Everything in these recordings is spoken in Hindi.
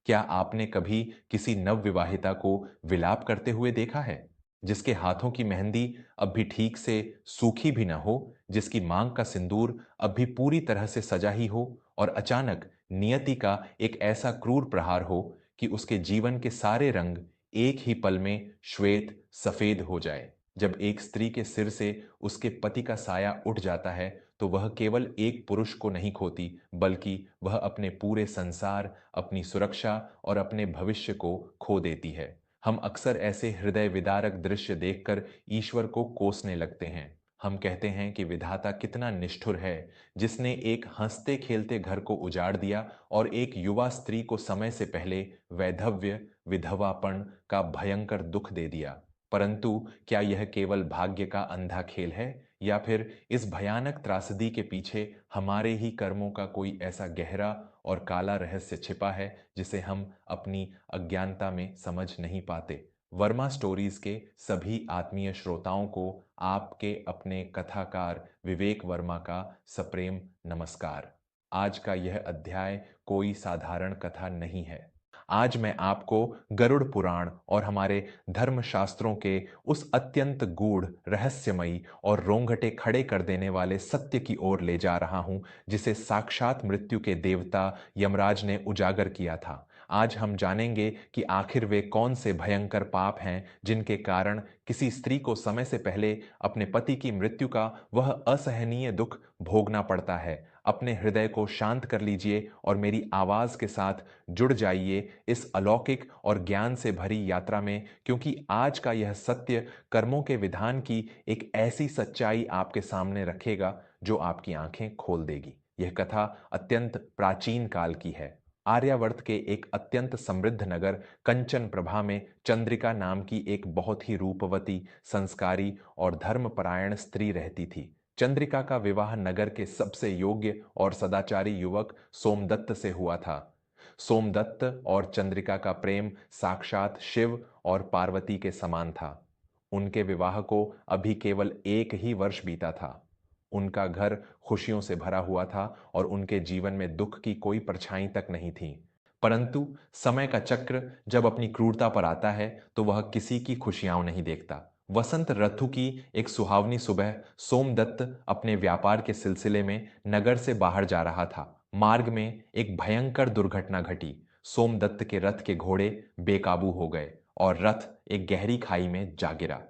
क्या आपने कभी किसी नवविवाहिता को विलाप करते हुए देखा है, जिसके हाथों की मेहंदी अब भी ठीक से सूखी भी न हो, जिसकी मांग का सिंदूर अब भी पूरी तरह से सजा ही हो और अचानक नियति का एक ऐसा क्रूर प्रहार हो कि उसके जीवन के सारे रंग एक ही पल में श्वेत सफेद हो जाए। जब एक स्त्री के सिर से उसके पति का साया उठ जाता है, तो वह केवल एक पुरुष को नहीं खोती, बल्कि वह अपने पूरे संसार, अपनी सुरक्षा और अपने भविष्य को खो देती है। हम अक्सर ऐसे हृदय विदारक दृश्य देखकर ईश्वर को कोसने लगते हैं। हम कहते हैं कि विधाता कितना निष्ठुर है, जिसने एक हंसते खेलते घर को उजाड़ दिया और एक युवा स्त्री को समय से पहले वैधव्य विधवापन का भयंकर दुख दे दिया। परंतु क्या यह केवल भाग्य का अंधा खेल है, या फिर इस भयानक त्रासदी के पीछे हमारे ही कर्मों का कोई ऐसा गहरा और काला रहस्य छिपा है जिसे हम अपनी अज्ञानता में समझ नहीं पाते? वर्मा स्टोरीज के सभी आत्मीय श्रोताओं को आपके अपने कथाकार विवेक वर्मा का सप्रेम नमस्कार। आज का यह अध्याय कोई साधारण कथा नहीं है। आज मैं आपको गरुड़ पुराण और हमारे धर्मशास्त्रों के उस अत्यंत गूढ़, रहस्यमयी और रोंगटे खड़े कर देने वाले सत्य की ओर ले जा रहा हूं, जिसे साक्षात मृत्यु के देवता यमराज ने उजागर किया था। आज हम जानेंगे कि आखिर वे कौन से भयंकर पाप हैं जिनके कारण किसी स्त्री को समय से पहले अपने पति की मृत्यु का वह असहनीय दुख भोगना पड़ता है। अपने हृदय को शांत कर लीजिए और मेरी आवाज के साथ जुड़ जाइए इस अलौकिक और ज्ञान से भरी यात्रा में, क्योंकि आज का यह सत्य कर्मों के विधान की एक ऐसी सच्चाई आपके सामने रखेगा जो आपकी आंखें खोल देगी। यह कथा अत्यंत प्राचीन काल की है। आर्यावर्त के एक अत्यंत समृद्ध नगर कंचन प्रभा में चंद्रिका नाम की एक बहुत ही रूपवती, संस्कारी और धर्मपरायण स्त्री रहती थी। चंद्रिका का विवाह नगर के सबसे योग्य और सदाचारी युवक सोमदत्त से हुआ था। सोमदत्त और चंद्रिका का प्रेम साक्षात शिव और पार्वती के समान था। उनके विवाह को अभी केवल एक ही वर्ष बीता था। उनका घर खुशियों से भरा हुआ था और उनके जीवन में दुख की कोई परछाई तक नहीं थी। परंतु समय का चक्र जब अपनी क्रूरता पर आता है, तो वह किसी की खुशियां नहीं देखता। वसंत ऋतु की एक सुहावनी सुबह सोमदत्त अपने व्यापार के सिलसिले में नगर से बाहर जा रहा था। मार्ग में एक भयंकर दुर्घटना घटी। सोमदत्त के रथ के घोड़े बेकाबू हो गए और रथ एक गहरी खाई में जा गिरा।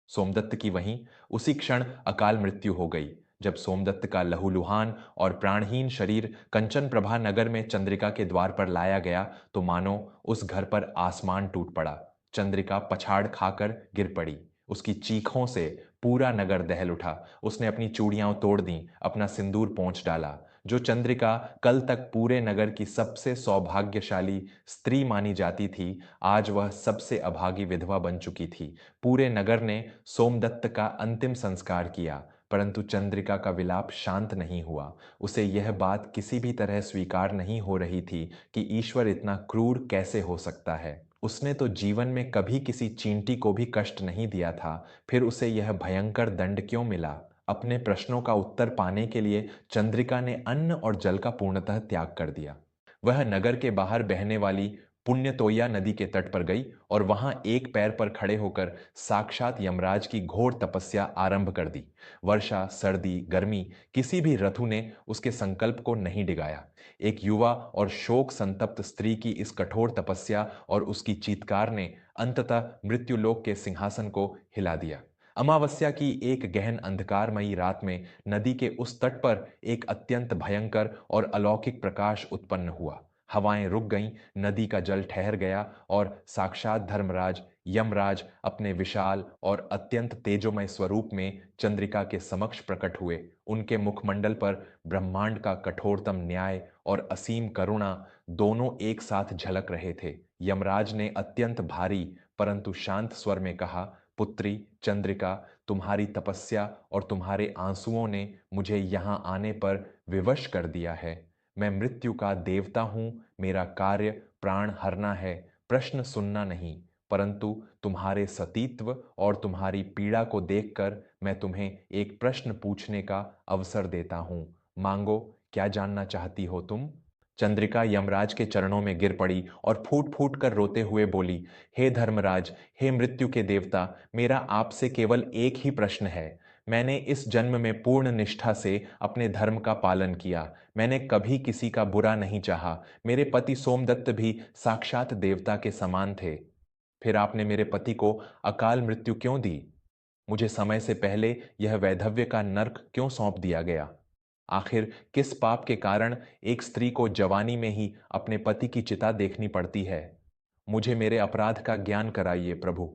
सोमदत्त की वहीं उसी क्षण अकाल मृत्यु हो गई। जब सोमदत्त का लहूलुहान और प्राणहीन शरीर कंचन प्रभा नगर में चंद्रिका के द्वार पर लाया गया, तो मानो उस घर पर आसमान टूट पड़ा। चंद्रिका पछाड़ खाकर गिर पड़ी। उसकी चीखों से पूरा नगर दहल उठा। उसने अपनी चूड़ियां तोड़ दी, अपना सिंदूर पोंछ डाला। जो चंद्रिका कल तक पूरे नगर की सबसे सौभाग्यशाली स्त्री मानी जाती थी, आज वह सबसे अभागी विधवा बन चुकी थी। पूरे नगर ने सोमदत्त का अंतिम संस्कार किया, परंतु चंद्रिका का विलाप शांत नहीं हुआ। उसे यह बात किसी भी तरह स्वीकार नहीं हो रही थी कि ईश्वर इतना क्रूर कैसे हो सकता है। उसने तो जीवन में कभी किसी चींटी को भी कष्ट नहीं दिया था, फिर उसे यह भयंकर दंड क्यों मिला? अपने प्रश्नों का उत्तर पाने के लिए चंद्रिका ने अन्न और जल का पूर्णतः त्याग कर दिया। वह नगर के बाहर बहने वाली पुण्यतोया नदी के तट पर गई और वहां एक पैर पर खड़े होकर साक्षात यमराज की घोर तपस्या आरंभ कर दी। वर्षा, सर्दी, गर्मी, किसी भी ऋतु ने उसके संकल्प को नहीं डिगाया। एक युवा और शोक संतप्त स्त्री की इस कठोर तपस्या और उसकी चीत्कार ने अंततः मृत्युलोक के सिंहासन को हिला दिया। अमावस्या की एक गहन अंधकारमयी रात में नदी के उस तट पर एक अत्यंत भयंकर और अलौकिक प्रकाश उत्पन्न हुआ। हवाएं रुक गईं, नदी का जल ठहर गया और साक्षात धर्मराज यमराज अपने विशाल और अत्यंत तेजोमय स्वरूप में चंद्रिका के समक्ष प्रकट हुए। उनके मुखमंडल पर ब्रह्मांड का कठोरतम न्याय और असीम करुणा दोनों एक साथ झलक रहे थे। यमराज ने अत्यंत भारी परंतु शांत स्वर में कहा, पुत्री चंद्रिका, तुम्हारी तपस्या और तुम्हारे आंसुओं ने मुझे यहाँ आने पर विवश कर दिया है। मैं मृत्यु का देवता हूं। मेरा कार्य प्राण हरना है, प्रश्न सुनना नहीं। परंतु तुम्हारे सतीत्व और तुम्हारी पीड़ा को देखकर मैं तुम्हें एक प्रश्न पूछने का अवसर देता हूं। मांगो, क्या जानना चाहती हो तुम? चंद्रिका यमराज के चरणों में गिर पड़ी और फूट फूट कर रोते हुए बोली, हे धर्मराज, हे मृत्यु के देवता, मेरा आपसे केवल एक ही प्रश्न है। मैंने इस जन्म में पूर्ण निष्ठा से अपने धर्म का पालन किया। मैंने कभी किसी का बुरा नहीं चाहा। मेरे पति सोमदत्त भी साक्षात देवता के समान थे। फिर आपने मेरे पति को अकाल मृत्यु क्यों दी? मुझे समय से पहले यह वैधव्य का नर्क क्यों सौंप दिया गया? आखिर किस पाप के कारण एक स्त्री को जवानी में ही अपने पति की चिता देखनी पड़ती है? मुझे मेरे अपराध का ज्ञान कराइए प्रभु।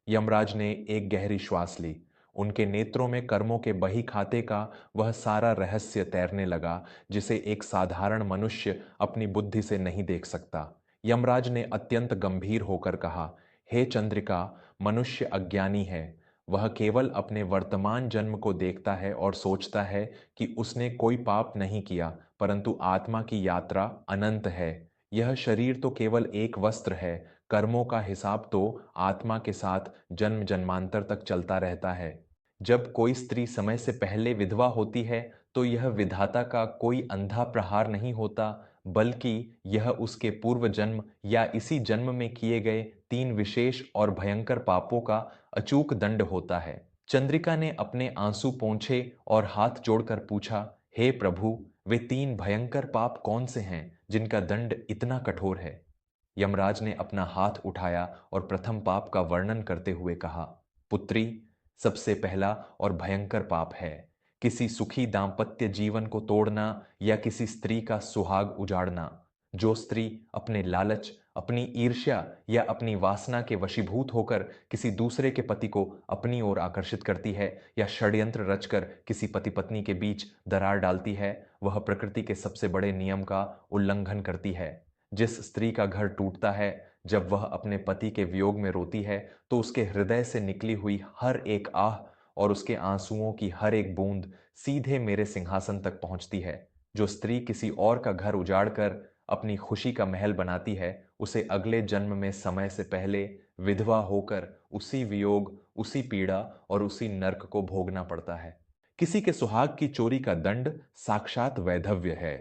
यमराज ने एक गहरी श्वास ली। उनके नेत्रों में कर्मों के बही खाते का वह सारा रहस्य तैरने लगा जिसे एक साधारण मनुष्य अपनी बुद्धि से नहीं देख सकता। यमराज ने अत्यंत गंभीर होकर कहा, हे चंद्रिका, मनुष्य अज्ञानी है। वह केवल अपने वर्तमान जन्म को देखता है और सोचता है कि उसने कोई पाप नहीं किया, परंतु आत्मा की यात्रा अनंत है। यह शरीर तो केवल एक वस्त्र है। कर्मों का हिसाब तो आत्मा के साथ जन्म जन्मांतर तक चलता रहता है। जब कोई स्त्री समय से पहले विधवा होती है तो यह विधाता का कोई अंधा प्रहार नहीं होता, बल्कि यह उसके पूर्व जन्म या इसी जन्म में किए गए तीन विशेष और भयंकर पापों का अचूक दंड होता है। चंद्रिका ने अपने आंसू पोंछे और हाथ जोड़कर पूछा, हे प्रभु, वे तीन भयंकर पाप कौन से हैं जिनका दंड इतना कठोर है? यमराज ने अपना हाथ उठाया और प्रथम पाप का वर्णन करते हुए कहा, पुत्री, सबसे पहला और भयंकर पाप है किसी सुखी दांपत्य जीवन को तोड़ना या किसी स्त्री का सुहाग उजाड़ना। जो स्त्री अपने लालच, अपनी ईर्ष्या या अपनी वासना के वशीभूत होकर किसी दूसरे के पति को अपनी ओर आकर्षित करती है या षड्यंत्र रचकर किसी पति पत्नी के बीच दरार डालती है, वह प्रकृति के सबसे बड़े नियम का उल्लंघन करती है। जिस स्त्री का घर टूटता है, जब वह अपने पति के वियोग में रोती है, तो उसके हृदय से निकली हुई हर एक आह और उसके आंसुओं की हर एक बूंद सीधे मेरे सिंहासन तक पहुंचती है। जो स्त्री किसी और का घर उजाड़कर अपनी खुशी का महल बनाती है, उसे अगले जन्म में समय से पहले विधवा होकर उसी वियोग, उसी पीड़ा और उसी नर्क को भोगना पड़ता है। किसी के सुहाग की चोरी का दंड साक्षात वैधव्य है।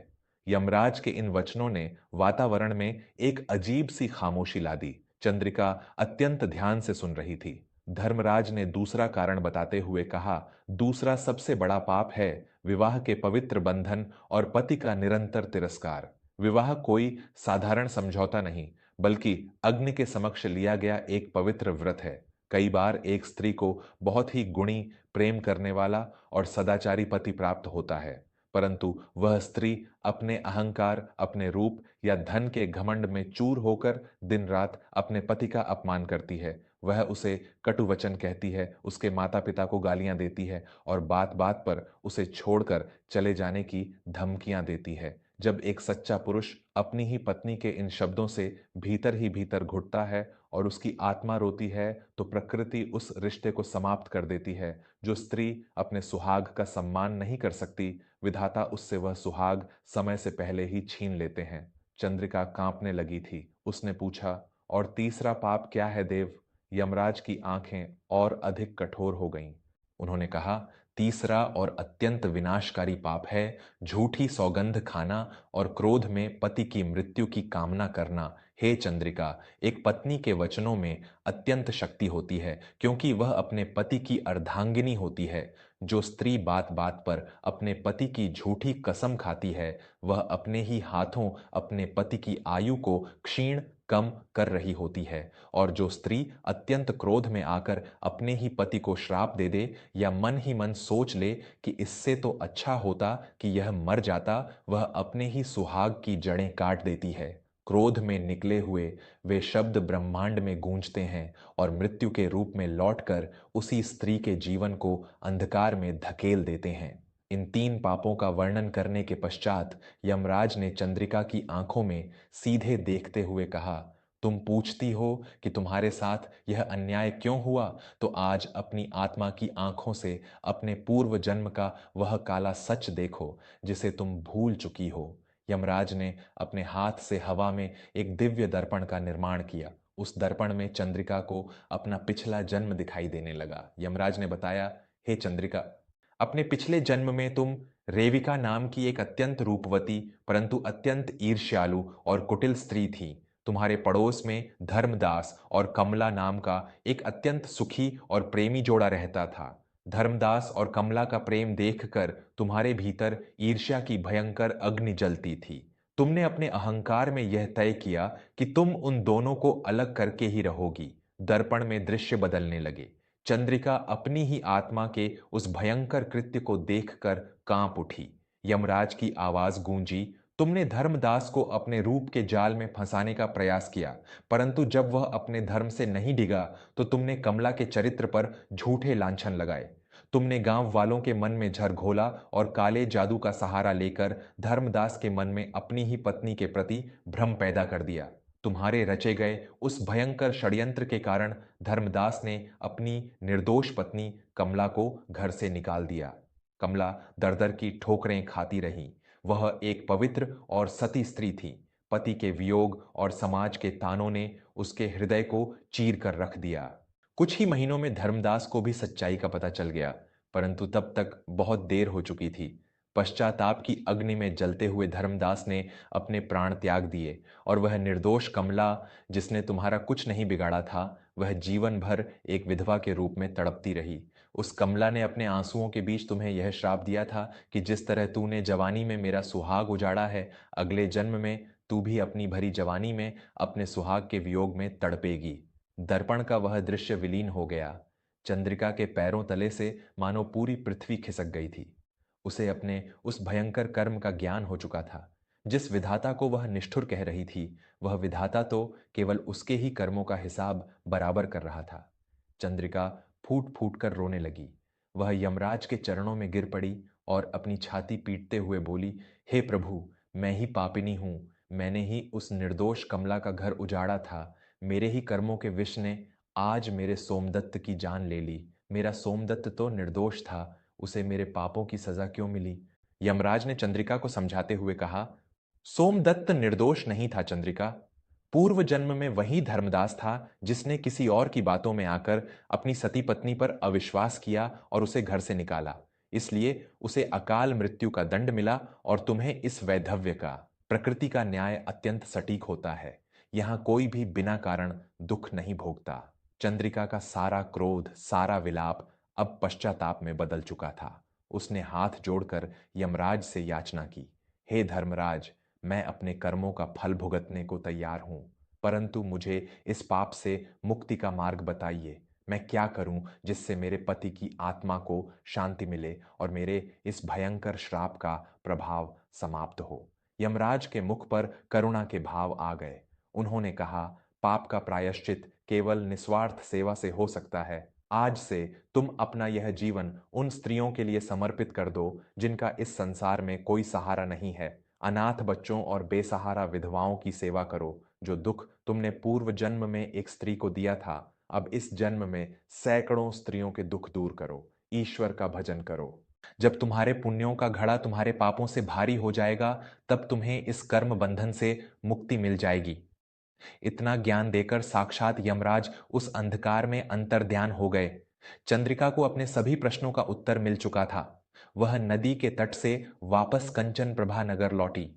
यमराज के इन वचनों ने वातावरण में एक अजीब सी खामोशी ला दी। चंद्रिका अत्यंत ध्यान से सुन रही थी। धर्मराज ने दूसरा कारण बताते हुए कहा, दूसरा सबसे बड़ा पाप है विवाह के पवित्र बंधन और पति का निरंतर तिरस्कार। विवाह कोई साधारण समझौता नहीं, बल्कि अग्नि के समक्ष लिया गया एक पवित्र व्रत है। कई बार एक स्त्री को बहुत ही गुणी, प्रेम करने वाला और सदाचारी पति प्राप्त होता है, परंतु वह स्त्री अपने अहंकार, अपने रूप या धन के घमंड में चूर होकर दिन रात अपने पति का अपमान करती है। वह उसे कटु वचन कहती है, उसके माता पिता को गालियां देती है और बात बात पर उसे छोड़कर चले जाने की धमकियां देती है। जब एक सच्चा पुरुष अपनी ही पत्नी के इन शब्दों से भीतर ही भीतर घुटता है और उसकी आत्मा रोती है, तो प्रकृति उस रिश्ते को समाप्त कर देती है। जो स्त्री अपने सुहाग का सम्मान नहीं कर सकती, विधाता उससे वह सुहाग समय से पहले ही छीन लेते हैं। चंद्रिका कांपने लगी थी। उसने पूछा, और तीसरा पाप क्या है देव? यमराज की आंखें और अधिक कठोर हो गईं। उन्होंने कहा, तीसरा और अत्यंत विनाशकारी पाप है झूठी सौगंध खाना और क्रोध में पति की मृत्यु की कामना करना। हे चंद्रिका, एक पत्नी के वचनों में अत्यंत शक्ति होती है, क्योंकि वह अपने पति की अर्धांगिनी होती है। जो स्त्री बात बात पर अपने पति की झूठी कसम खाती है, वह अपने ही हाथों अपने पति की आयु को क्षीण कम कर रही होती है। और जो स्त्री अत्यंत क्रोध में आकर अपने ही पति को श्राप दे दे या मन ही मन सोच ले कि इससे तो अच्छा होता कि यह मर जाता, वह अपने ही सुहाग की जड़ें काट देती है। क्रोध में निकले हुए वे शब्द ब्रह्मांड में गूंजते हैं और मृत्यु के रूप में लौटकर उसी स्त्री के जीवन को अंधकार में धकेल देते हैं। इन तीन पापों का वर्णन करने के पश्चात यमराज ने चंद्रिका की आंखों में सीधे देखते हुए कहा, तुम पूछती हो कि तुम्हारे साथ यह अन्याय क्यों हुआ, तो आज अपनी आत्मा की आंखों से अपने पूर्व जन्म का वह काला सच देखो जिसे तुम भूल चुकी हो। यमराज ने अपने हाथ से हवा में एक दिव्य दर्पण का निर्माण किया। उस दर्पण में चंद्रिका को अपना पिछला जन्म दिखाई देने लगा। यमराज ने बताया, हे चंद्रिका, अपने पिछले जन्म में तुम रेविका नाम की एक अत्यंत रूपवती परंतु अत्यंत ईर्ष्यालु और कुटिल स्त्री थी। तुम्हारे पड़ोस में धर्मदास और कमला नाम का एक अत्यंत सुखी और प्रेमी जोड़ा रहता था। धर्मदास और कमला का प्रेम देखकर तुम्हारे भीतर ईर्ष्या की भयंकर अग्नि जलती थी। तुमने अपने अहंकार में यह तय किया कि तुम उन दोनों को अलग करके ही रहोगी। दर्पण में दृश्य बदलने लगे। चंद्रिका अपनी ही आत्मा के उस भयंकर कृत्य को देखकर कांप उठी। यमराज की आवाज गूंजी। तुमने धर्मदास को अपने रूप के जाल में फंसाने का प्रयास किया, परंतु जब वह अपने धर्म से नहीं डिगा तो तुमने कमला के चरित्र पर झूठे लांछन लगाए। तुमने गांव वालों के मन में झर घोला और काले जादू का सहारा लेकर धर्मदास के मन में अपनी ही पत्नी के प्रति भ्रम पैदा कर दिया। तुम्हारे रचे गए उस भयंकर षड्यंत्र के कारण धर्मदास ने अपनी निर्दोष पत्नी कमला को घर से निकाल दिया। कमला दर दर की ठोकरें खाती रही। वह एक पवित्र और सती स्त्री थी। पति के वियोग और समाज के तानों ने उसके हृदय को चीर कर रख दिया। कुछ ही महीनों में धर्मदास को भी सच्चाई का पता चल गया, परंतु तब तक बहुत देर हो चुकी थी। पश्चाताप की अग्नि में जलते हुए धर्मदास ने अपने प्राण त्याग दिए और वह निर्दोष कमला, जिसने तुम्हारा कुछ नहीं बिगाड़ा था, वह जीवन भर एक विधवा के रूप में तड़पती रही। उस कमला ने अपने आंसुओं के बीच तुम्हें यह श्राप दिया था कि जिस तरह तूने जवानी में मेरा सुहाग उजाड़ा है, अगले जन्म में तू भी अपनी भरी जवानी में अपने सुहाग के वियोग में तड़पेगी। दर्पण का वह दृश्य विलीन हो गया। चंद्रिका के पैरों तले से मानो पूरी पृथ्वी खिसक गई थी। उसे अपने उस भयंकर कर्म का ज्ञान हो चुका था। जिस विधाता को वह निष्ठुर कह रही थी, वह विधाता तो केवल उसके ही कर्मों का हिसाब बराबर कर रहा था। चंद्रिका फूट फूट कर रोने लगी। वह यमराज के चरणों में गिर पड़ी और अपनी छाती पीटते हुए बोली, हे प्रभु, मैं ही पापिनी हूं। मैंने ही उस निर्दोष कमला का घर उजाड़ा था। मेरे ही कर्मों के विष ने आज मेरे सोमदत्त की जान ले ली। मेरा सोमदत्त तो निर्दोष था, उसे मेरे पापों की सजा क्यों मिली? यमराज ने चंद्रिका को समझाते हुए कहा, सोमदत्त निर्दोष नहीं था चंद्रिका। पूर्व जन्म में वही धर्मदास था जिसने किसी और की बातों में आकर अपनी सती पत्नी पर अविश्वास किया और उसे घर से निकाला। इसलिए उसे अकाल मृत्यु का दंड मिला और तुम्हें इस वैधव्य का। प्रकृति का न्याय अत्यंत सटीक होता है। यहां कोई भी बिना कारण दुख नहीं भोगता। चंद्रिका का सारा क्रोध, सारा विलाप अब पश्चाताप में बदल चुका था। उसने हाथ जोड़कर यमराज से याचना की, हे धर्मराज, मैं अपने कर्मों का फल भुगतने को तैयार हूं, परंतु मुझे इस पाप से मुक्ति का मार्ग बताइए। मैं क्या करूं जिससे मेरे पति की आत्मा को शांति मिले और मेरे इस भयंकर श्राप का प्रभाव समाप्त हो? यमराज के मुख पर करुणा के भाव आ गए। उन्होंने कहा, पाप का प्रायश्चित केवल निस्वार्थ सेवा से हो सकता है। आज से तुम अपना यह जीवन उन स्त्रियों के लिए समर्पित कर दो जिनका इस संसार में कोई सहारा नहीं है। अनाथ बच्चों और बेसहारा विधवाओं की सेवा करो। जो दुख तुमने पूर्व जन्म में एक स्त्री को दिया था, अब इस जन्म में सैकड़ों स्त्रियों के दुख दूर करो। ईश्वर का भजन करो। जब तुम्हारे पुण्यों का घड़ा तुम्हारे पापों से भारी हो जाएगा, तब तुम्हें इस कर्म बंधन से मुक्ति मिल जाएगी। इतना ज्ञान देकर साक्षात यमराज उस अंधकार में अंतर्ध्यान हो गए। चंद्रिका को अपने सभी प्रश्नों का उत्तर मिल चुका था। वह नदी के तट से वापस कंचन प्रभा नगर लौटी।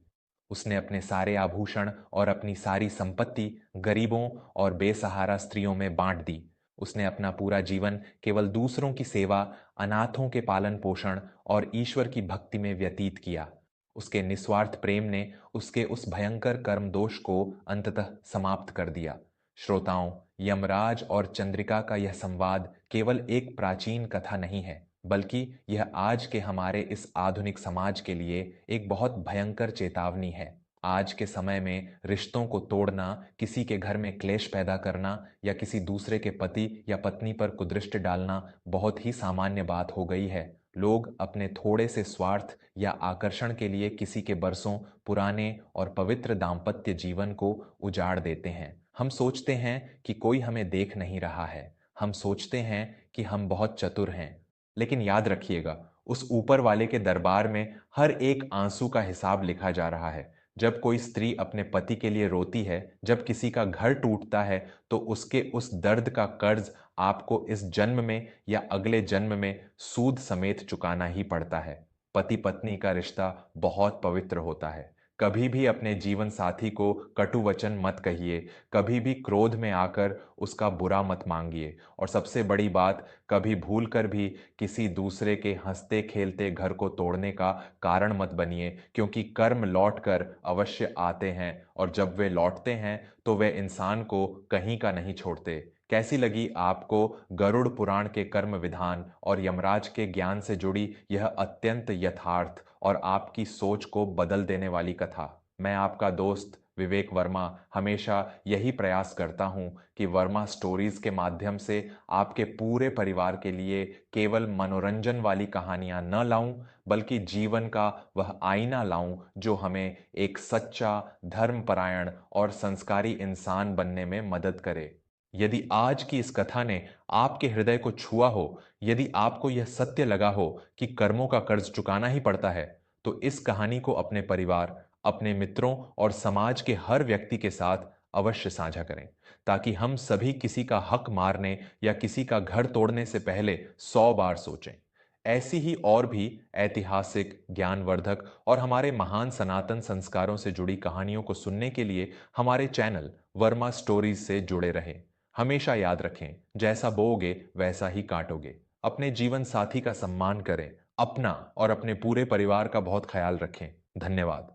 उसने अपने सारे आभूषण और अपनी सारी संपत्ति गरीबों और बेसहारा स्त्रियों में बांट दी। उसने अपना पूरा जीवन केवल दूसरों की सेवा, अनाथों के पालन पोषण और ईश्वर की भक्ति में व्यतीत किया। उसके निस्वार्थ प्रेम ने उसके उस भयंकर कर्म दोष को अंततः समाप्त कर दिया। श्रोताओं, यमराज और चंद्रिका का यह संवाद केवल एक प्राचीन कथा नहीं है, बल्कि यह आज के हमारे इस आधुनिक समाज के लिए एक बहुत भयंकर चेतावनी है। आज के समय में रिश्तों को तोड़ना, किसी के घर में क्लेश पैदा करना या किसी दूसरे के पति या पत्नी पर कुदृष्टि डालना बहुत ही सामान्य बात हो गई है। लोग अपने थोड़े से स्वार्थ या आकर्षण के लिए किसी के बरसों पुराने और पवित्र दाम्पत्य जीवन को उजाड़ देते हैं। हम सोचते हैं कि कोई हमें देख नहीं रहा है। हम सोचते हैं कि हम बहुत चतुर हैं। लेकिन याद रखिएगा, उस ऊपर वाले के दरबार में हर एक आंसू का हिसाब लिखा जा रहा है। जब कोई स्त्री अपने पति के लिए रोती है, जब किसी का घर टूटता है, तो उसके उस दर्द का कर्ज आपको इस जन्म में या अगले जन्म में सूद समेत चुकाना ही पड़ता है। पति पत्नी का रिश्ता बहुत पवित्र होता है। कभी भी अपने जीवन साथी को कटु वचन मत कहिए, कभी भी क्रोध में आकर उसका बुरा मत मांगिए और सबसे बड़ी बात, कभी भूल कर भी किसी दूसरे के हंसते खेलते घर को तोड़ने का कारण मत बनिए, क्योंकि कर्म लौट कर अवश्य आते हैं और जब वे लौटते हैं तो वे इंसान को कहीं का नहीं छोड़ते। कैसी लगी आपको गरुड़ पुराण के कर्म विधान और यमराज के ज्ञान से जुड़ी यह अत्यंत यथार्थ और आपकी सोच को बदल देने वाली कथा? मैं आपका दोस्त विवेक वर्मा हमेशा यही प्रयास करता हूं कि वर्मा स्टोरीज के माध्यम से आपके पूरे परिवार के लिए केवल मनोरंजन वाली कहानियां न लाऊं, बल्कि जीवन का वह आईना लाऊं जो हमें एक सच्चा, धर्मपरायण और संस्कारी इंसान बनने में मदद करे। यदि आज की इस कथा ने आपके हृदय को छुआ हो, यदि आपको यह सत्य लगा हो कि कर्मों का कर्ज चुकाना ही पड़ता है, तो इस कहानी को अपने परिवार, अपने मित्रों और समाज के हर व्यक्ति के साथ अवश्य साझा करें, ताकि हम सभी किसी का हक मारने या किसी का घर तोड़ने से पहले 100 बार सोचें। ऐसी ही और भी ऐतिहासिक, ज्ञानवर्धक और हमारे महान सनातन संस्कारों से जुड़ी कहानियों को सुनने के लिए हमारे चैनल वर्मा स्टोरीज से जुड़े रहें। हमेशा याद रखें, जैसा बोओगे वैसा ही काटोगे। अपने जीवन साथी का सम्मान करें, अपना और अपने पूरे परिवार का बहुत ख्याल रखें। धन्यवाद।